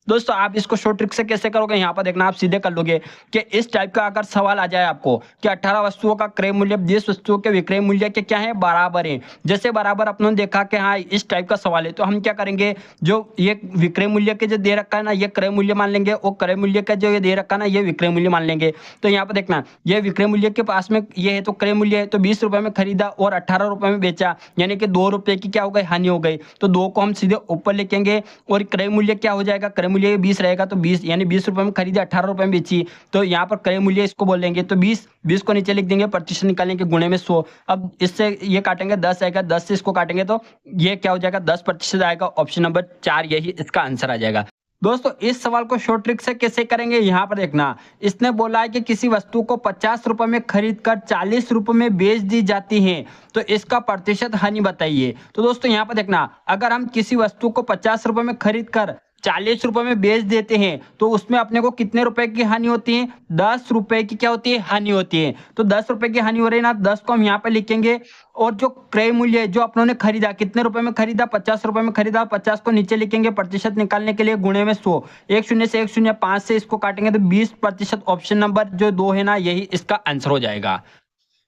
दोस्तों आप इसको शॉर्ट ट्रिक से कैसे करोगे, यहाँ पर देखना, आप सीधे कर लोगे कि इस टाइप का अगर सवाल आ जाए आपको कि 18 वस्तुओं का क्रय मूल्य 20 वस्तुओं के विक्रय मूल्य के क्या है, बराबर है। जैसे बराबर अपने देखा कि हाँ इस टाइप का सवाल है, तो हम क्या करेंगे, जो ये विक्रय मूल्य के जो दे रखा है ना, ये क्रय मूल्य मान लेंगे, और क्रय मूल्य का जो ये दे रखा है ना, ये विक्रय मूल्य मान लेंगे। तो यहाँ पर देखना, ये विक्रय मूल्य के पास में ये है तो क्रय मूल्य है, तो 20 रुपए में खरीदा और 18 रुपए में बेचा, यानी कि 2 रुपए की क्या हो गई, हानि हो गई। तो 2 को हम सीधे ऊपर लिखेंगे और क्रय मूल्य क्या हो जाएगा, क्रय मूल्य 20 रहेगा, तो 20 यानी 20 रुपए में खरीदी, 18 रुपए में बेची, तो यहाँ पर क्रय मूल्य इसको बोलेंगे। तो 20 को नीचे लिख देंगे, प्रतिशत निकालने के गुणे में 100। अब इससे ये काटेंगे 10 आएगा, 10 से इसको काटेंगे तो ये क्या हो जाएगा, 10% आएगा। ऑप्शन नंबर 4 यही इसका आंसर आ जाएगा। दोस्तों इस सवाल को शॉर्ट ट्रिक से कैसे करेंगे, यहाँ पर देखना, इसने बोला है कि किसी वस्तु को 50 रुपए में खरीद कर 40 रुपए में बेच दी जाती है, तो इसका प्रतिशत हानि बताइए। तो दोस्तों यहाँ पर देखना, अगर हम किसी वस्तु को 50 रुपए में खरीद कर 40 रुपए में बेच देते हैं, तो उसमें अपने को कितने रुपए की हानि होती है, 10 रुपए की क्या होती है, हानि होती है। तो 10 रुपए की हानि हो रही है ना, 10 को हम यहाँ पे लिखेंगे, और जो क्रय मूल्य है, जो अपनों ने खरीदा, कितने रुपए में खरीदा, 50 रुपए में खरीदा, 50 को नीचे लिखेंगे, प्रतिशत निकालने के लिए गुणे में 100, 10 से 105 से इसको काटेंगे तो 20%। ऑप्शन नंबर जो 2 है ना, यही इसका आंसर हो जाएगा।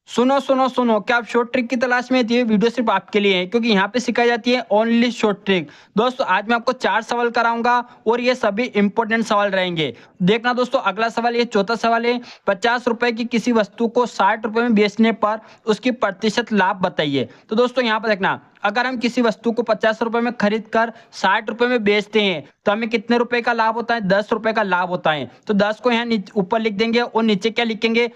सुनो सुनो सुनो, क्या आप शॉर्ट ट्रिक की तलाश में थी? ये वीडियो सिर्फ आपके लिए है, क्योंकि यहाँ पे सिखाई जाती है ओनली शॉर्ट ट्रिक। दोस्तों आज मैं आपको 4 सवाल कराऊंगा और ये सभी इंपॉर्टेंट सवाल रहेंगे। देखना दोस्तों, अगला सवाल, ये चौथा सवाल है, 50 रुपए की किसी वस्तु को 60 रुपए में बेचने पर उसकी प्रतिशत लाभ बताइए। तो दोस्तों यहाँ पर देखना, अगर हम किसी वस्तु को 50 रुपए में खरीद कर 60 रुपए में बेचते हैं, तो हमें कितने रुपए का लाभ होता है, 10 रुपए का लाभ होता है। तो 10 को यहाँ ऊपर लिख देंगे और नीचे क्या लिखेंगे,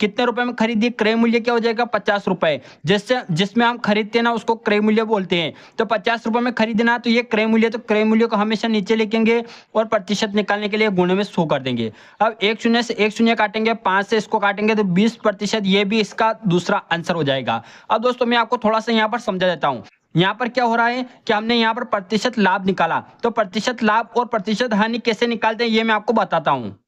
कितने रुपए में खरीदी, क्रय मूल्य क्या हो जाएगा, 50 रुपए, जिसमें हम खरीदते हैं ना उसको क्रय मूल्य बोलते हैं। तो 50 रुपए में खरीदना, तो ये क्रय मूल्य, तो क्रय मूल्य को हमेशा नीचे लिखेंगे और प्रतिशत निकालने के लिए गुणे में 100 कर देंगे। अब 1 शून्य से 1 शून्य काटेंगे, 5 से इसको काटेंगे तो 20%, ये भी इसका दूसरा आंसर हो जाएगा। अब दोस्तों मैं आपको थोड़ा सा यहाँ पर समझा देता हूँ। यहाँ पर क्या हो रहा है कि हमने यहाँ पर प्रतिशत लाभ निकाला, तो प्रतिशत लाभ और प्रतिशत हानि कैसे निकालते हैं ये मैं आपको बताता हूँ।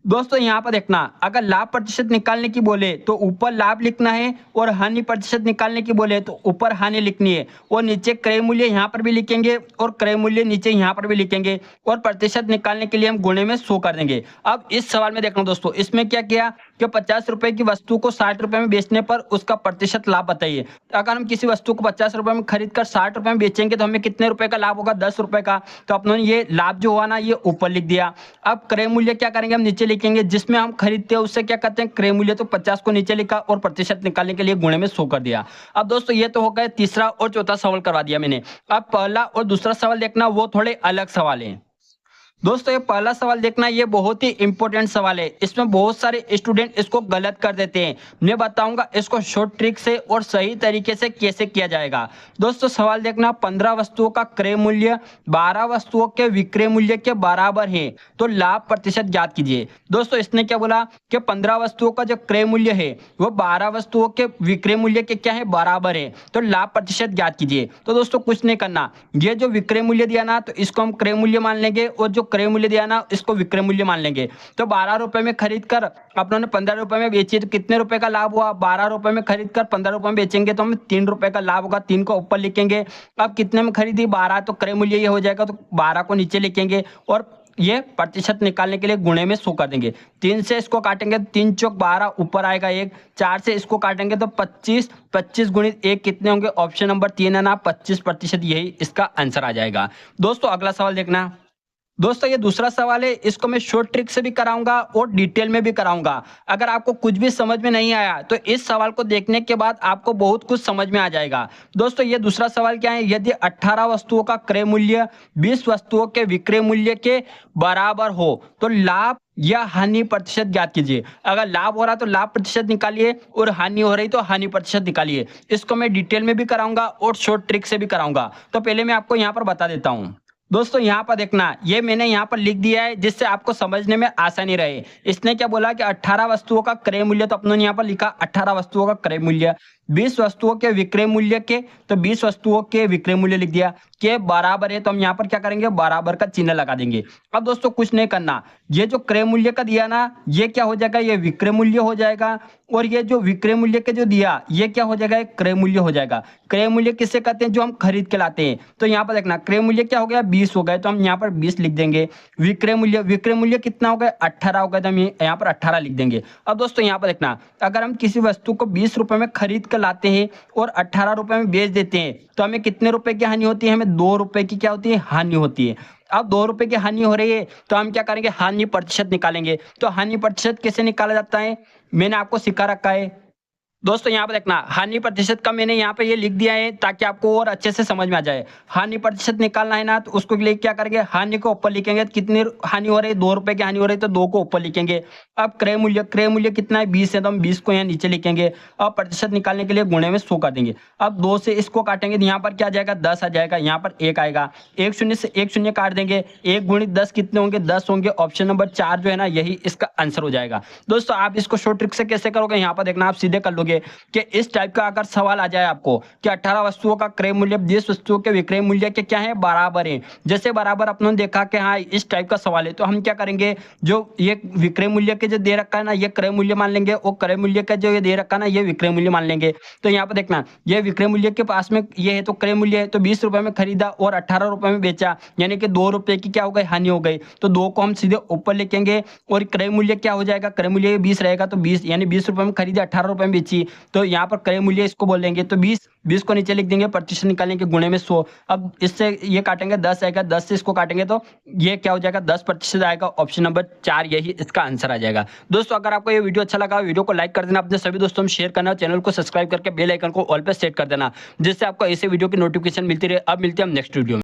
दोस्तों यहाँ पर देखना, अगर लाभ प्रतिशत निकालने की बोले तो ऊपर लाभ लिखना है, और हानि प्रतिशत निकालने की बोले तो ऊपर हानि लिखनी है, और नीचे क्रय मूल्य यहाँ पर भी लिखेंगे और क्रय मूल्य नीचे यहाँ पर भी लिखेंगे, और प्रतिशत निकालने के लिए हम गुणे में 100 कर देंगे। अब इस सवाल में देखना दोस्तों, इसमें क्या किया कि 50 रुपए की वस्तु को 60 रुपए में बेचने पर उसका प्रतिशत लाभ बताइए। अगर हम किसी वस्तु को 50 रुपए में खरीद कर 60 रुपए में बेचेंगे तो हमें कितने रुपए का लाभ होगा, 10 रुपए का। तो अपने ये लाभ जो हुआ ना, ये ऊपर लिख दिया। अब क्रय मूल्य क्या करेंगे, हम नीचे लिखेंगे, जिसमें हम खरीदते हैं उससे क्या करते हैं, क्रय मूल्य, तो 50 को नीचे लिखा और प्रतिशत निकालने के लिए गुणे में 100 कर दिया। अब दोस्तों ये तो हो गया तीसरा और चौथा सवाल करवा दिया मैंने। अब पहला और दूसरा सवाल देखना, वो थोड़े अलग सवाल है। दोस्तों ये पहला सवाल देखना, ये बहुत ही इंपॉर्टेंट सवाल है। इसमें बहुत सारे स्टूडेंट इसको गलत कर देते हैं। मैं बताऊंगा इसको शॉर्ट ट्रिक से और सही तरीके से कैसे किया जाएगा। दोस्तों सवाल देखना, 15 वस्तुओं का क्रय मूल्य 12 वस्तुओं के विक्रय मूल्य के बराबर है, तो लाभ प्रतिशत ज्ञात कीजिए। दोस्तों इसने क्या बोला कि 15 वस्तुओं का जो क्रय मूल्य है वो 12 वस्तुओं के विक्रय मूल्य के क्या है, बराबर है, तो लाभ प्रतिशत ज्ञात कीजिए। तो दोस्तों कुछ नहीं करना, ये जो विक्रय मूल्य दिया ना, तो इसको हम क्रय मूल्य मान लेंगे, और जो क्रय मूल्य दिया ना इसको विक्रय मूल्य मान लेंगे। तो 12 रुपए में खरीद कर अपनों ने 15 रुपए में बेची, तो कितने रुपए का लाभ हुआ, 12 रुपए में खरीद कर 15 रुपए में बेचेंगे तो हमें 3 रुपए का लाभ होगा, 3 को ऊपर लिखेंगे। अब कितने में खरीदी, 12, तो क्रय मूल्य ये हो जाएगा, तो 12 को नीचे लिखेंगे और ये प्रतिशत निकालने के लिए गुणे में 100 कर देंगे। 3 से इसको काटेंगे, 3 चौक 12, ऊपर आएगा 1, 4 से इसको काटेंगे तो 25, 25 गुणित 1 कितने होंगे, ऑप्शन नंबर 3 है ना, 25%, यही इसका आंसर आ जाएगा। दोस्तों अगला सवाल देखना। दोस्तों ये दूसरा सवाल है, इसको मैं शॉर्ट ट्रिक से भी कराऊंगा और डिटेल में भी कराऊंगा। अगर आपको कुछ भी समझ में नहीं आया तो इस सवाल को देखने के बाद आपको बहुत कुछ समझ में आ जाएगा। दोस्तों ये दूसरा सवाल क्या है, यदि 18 वस्तुओं का क्रय मूल्य 20 वस्तुओं के विक्रय मूल्य के बराबर हो तो लाभ या हानि प्रतिशत ज्ञात कीजिए। अगर लाभ हो रहा तो लाभ प्रतिशत निकालिए और हानि हो रही तो हानि प्रतिशत निकालिए। इसको मैं डिटेल में भी कराऊंगा और शॉर्ट ट्रिक से भी कराऊंगा। तो पहले मैं आपको यहाँ पर बता देता हूँ। दोस्तों यहाँ पर देखना, ये मैंने यहाँ पर लिख दिया है जिससे आपको समझने में आसानी रहे। इसने क्या बोला कि 18 वस्तुओं का क्रय मूल्य, तो अपनों ने यहाँ पर लिखा 18 वस्तुओं का क्रय मूल्य। 20 वस्तुओं के विक्रय मूल्य के, तो 20 वस्तुओं के विक्रय मूल्य लिख दिया के बराबर है, तो हम यहाँ पर क्या करेंगे, बराबर का चिन्ह लगा देंगे। अब दोस्तों कुछ नहीं करना, ये जो क्रय मूल्य का दिया ना, ये क्या हो जाएगा, ये विक्रय मूल्य हो जाएगा, और ये जो विक्रय मूल्य के जो दिया, ये क्या हो जाएगा, एक क्रय मूल्य हो जाएगा। क्रय मूल्य किससे कहते हैं, जो हम खरीद के लाते हैं। तो यहाँ पर देखना क्रय मूल्य क्या हो गया, 20 हो गए, तो हम यहाँ पर 20 लिख देंगे। विक्रय मूल्य कितना हो गया, 18 हो गया, तो हम यहाँ पर 18 लिख देंगे। अब दोस्तों यहाँ पर देखना, अगर हम किसी वस्तु को 20 रुपए में खरीद कर लाते हैं और 18 रुपए में बेच देते हैं, तो हमें कितने रुपए की हानि होती है, हमें 2 रुपए की क्या होती है, हानि होती है। अब 2 रुपए की हानि हो रही है, तो हम क्या करेंगे, हानि प्रतिशत निकालेंगे। तो हानि प्रतिशत कैसे निकाला जाता है, मैंने आपको सिखा रखा है। दोस्तों यहाँ पर देखना, हानि प्रतिशत का मैंने यहाँ पे ये लिख दिया है ताकि आपको और अच्छे से समझ में आ जाए। हानि प्रतिशत निकालना है ना, तो उसको लिए क्या करेंगे, हानि को ऊपर लिखेंगे, कितनी हानि हो रही है, 2 रुपए की हानि हो रही है, तो 2 को ऊपर लिखेंगे। अब क्रय मूल्य कितना है, 20 है, तो हम 20 को यहाँ नीचे लिखेंगे। अब प्रतिशत निकालने के लिए गुणे में 100 कर देंगे। अब 2 से इसको काटेंगे, तो यहाँ पर क्या आ जाएगा, 10 आ जाएगा, यहाँ पर 1 आएगा। 1 शून्य से 1 शून्य काट देंगे, 1 गुणित 10 कितने होंगे, 10 होंगे। ऑप्शन नंबर 4 जो है ना, यही इसका आंसर हो जाएगा। दोस्तों आप इसको शॉर्ट ट्रिक से कैसे करोगे, यहाँ पर देखना, आप सीधे कर लोगे कि इस टाइप का अगर सवाल आ जाए आपको कि 18 वस्तुओं का क्रय मूल्य 20 वस्तुओं के विक्रय मूल्य के क्या है, बराबर है। जैसे बराबर अपने देखा कि हाँ इस टाइप का सवाल है, तो हम क्या करेंगे, जो ये विक्रय मूल्य के जो दे रखा है ना, ये क्रय मूल्य मान लेंगे, और क्रय मूल्य का जो ये दे रखा है ना, ये विक्रय मूल्य मान लेंगे। तो यहाँ पर देखना, ये विक्रय मूल्य के पास में ये है, तो क्रय मूल्य है, तो 20 रुपए में खरीदा और 18 रुपए में बेचा, यानी कि 2 रुपए की क्या हो गई, हानि हो गई। तो 2 को हम सीधे ऊपर लिखेंगे, और क्रय मूल्य क्या हो जाएगा, क्रय मूल्य 20 रहेगा, तो 20 यानी 20 रुपए में खरीदी, 18 रुपए में बेची, तो यहाँ पर क्रय मूल्य इसको बोलेंगे। तो 20 को नीचे लिख देंगे, प्रतिशत निकालने के गुणे में 100। अब इससे ये काटेंगे, 10 आएगा, 10 से इसको काटेंगे, तो ये क्या हो जाएगा, 10% आएगा। ऑप्शन नंबर 4 यही इसका आंसर आ जाएगा। दोस्तों अगर आपको ये वीडियो अच्छा लगा, वीडियो को लाइक कर देना, अपने सभी दोस्तों में शेयर करना, चैनल को सब्सक्राइब करके बेल आइकन को ऑल पे सेट कर देना, जिससे आपको ऐसे वीडियो की नोटिफिकेशन मिलती रहे। अब मिलते हैं हम नेक्स्ट वीडियो में।